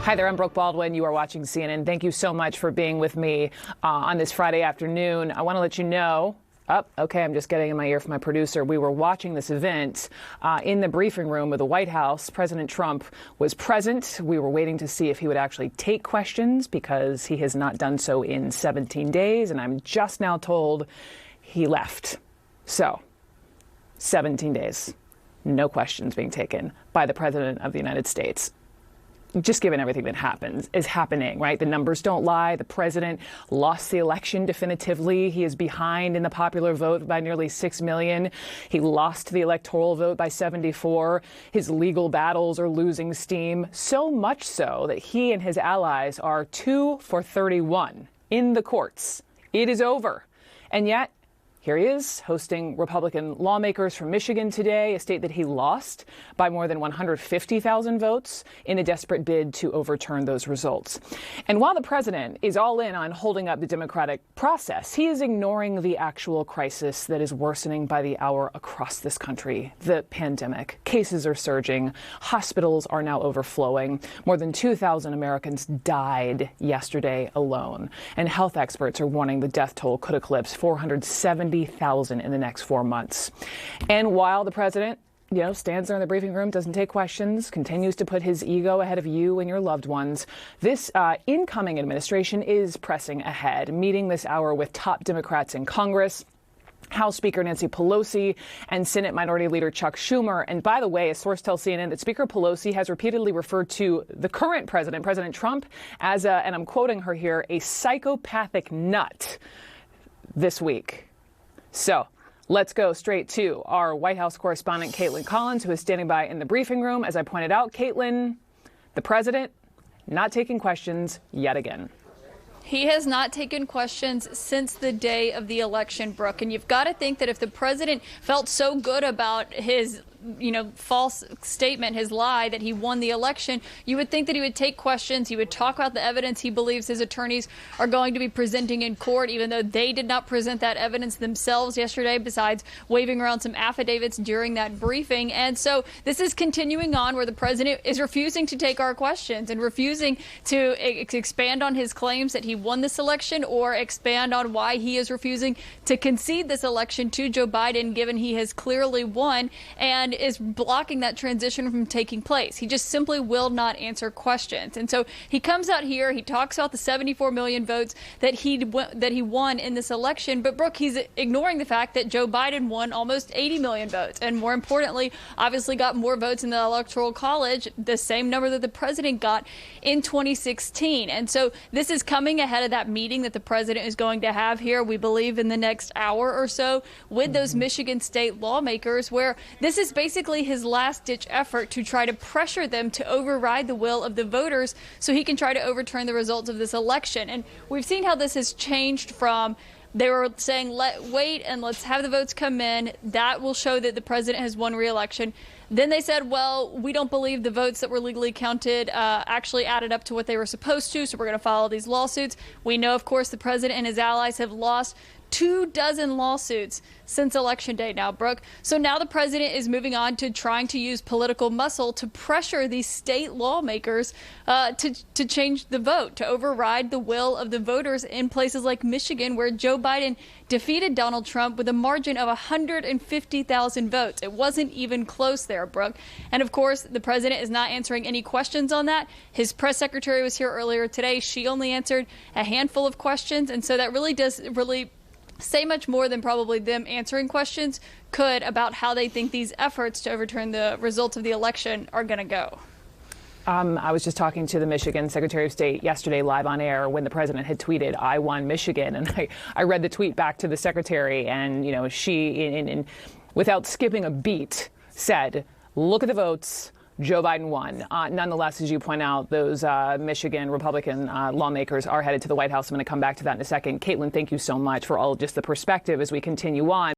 Hi there, I'm Brooke Baldwin. You are watching CNN. Thank you so much for being with me on this Friday afternoon. I want to let you know. Okay, I'm just getting in my ear from my producer. We were watching this event in the briefing room of the White House. President Trump was present. We were waiting to see if he would actually take questions because he has not done so in 17 days. And I'm just now told he left. So, 17 days, no questions being taken by the President of the United States. Just given everything that is happening, right? The numbers don't lie. The president lost the election definitively. He is behind in the popular vote by nearly 6 million. He lost the electoral vote by 74. His legal battles are losing steam, so much so that he and his allies are 2 for 31 in the courts. It is over. And yet, here he is hosting Republican lawmakers from Michigan today, a state that he lost by more than 150,000 votes in a desperate bid to overturn those results. And while the president is all in on holding up the democratic process, he is ignoring the actual crisis that is worsening by the hour across this country. The pandemic. Cases are surging. Hospitals are now overflowing. More than 2,000 Americans died yesterday alone. And health experts are warning the death toll could eclipse 470,000 in the next 4 months. And while the president, stands there in the briefing room, doesn't take questions, continues to put his ego ahead of you and your loved ones, this incoming administration is pressing ahead, meeting this hour with top Democrats in Congress, House Speaker Nancy Pelosi and Senate Minority Leader Chuck Schumer. And by the way, a source tells CNN that Speaker Pelosi has repeatedly referred to the current president, President Trump, as and I'm quoting her here, a psychopathic nut this week. So let's go straight to our White House correspondent, Caitlin Collins, who is standing by in the briefing room. As I pointed out, Caitlin, the president not taking questions yet again. He has not taken questions since the day of the election, Brooke. And you've got to think that if the president felt so good about his false statement, his lie that he won the election, you would think that he would take questions. He would talk about the evidence he believes his attorneys are going to be presenting in court, even though they did not present that evidence themselves yesterday, besides waving around some affidavits during that briefing. And so this is continuing on where the president is refusing to take our questions and refusing to expand on his claims that he won this election or expand on why he is refusing to concede this election to Joe Biden, given he has clearly won, and is blocking that transition from taking place. He just simply will not answer questions. And so he comes out here, he talks about the 74 million votes that he won in this election. But Brooke, he's ignoring the fact that Joe Biden won almost 80 million votes. And more importantly, obviously got more votes in the Electoral College, the same number that the president got in 2016. And so this is coming ahead of that meeting that the president is going to have here, we believe, in the next hour or so with those Michigan state lawmakers, where this is basically his last-ditch effort to try to pressure them to override the will of the voters so he can try to overturn the results of this election. And we've seen how this has changed from they were saying, wait and let's have the votes come in. That will show that the president has won re-election. Then they said, well, we don't believe the votes that were legally counted actually added up to what they were supposed to, so we're going to file these lawsuits. We know, of course, the president and his allies have lost 24 lawsuits since Election Day now, Brooke. So now the president is moving on to trying to use political muscle to pressure these state lawmakers to change the vote, to override the will of the voters in places like Michigan, where Joe Biden defeated Donald Trump with a margin of 150,000 votes. It wasn't even close there, Brooke. And of course, the president is not answering any questions on that. His press secretary was here earlier today. She only answered a handful of questions. And so that really does say much more than probably them answering questions could about how they think these efforts to overturn the results of the election are going to go. I was just talking to the Michigan Secretary of State yesterday live on air when the president had tweeted, "I won Michigan." And I read the tweet back to the secretary, and, she, without skipping a beat, said, look at the votes. Joe Biden won. Nonetheless, as you point out, those Michigan Republican lawmakers are headed to the White House. I'm going to come back to that in a second. Caitlin, thank you so much for all of just the perspective as we continue on.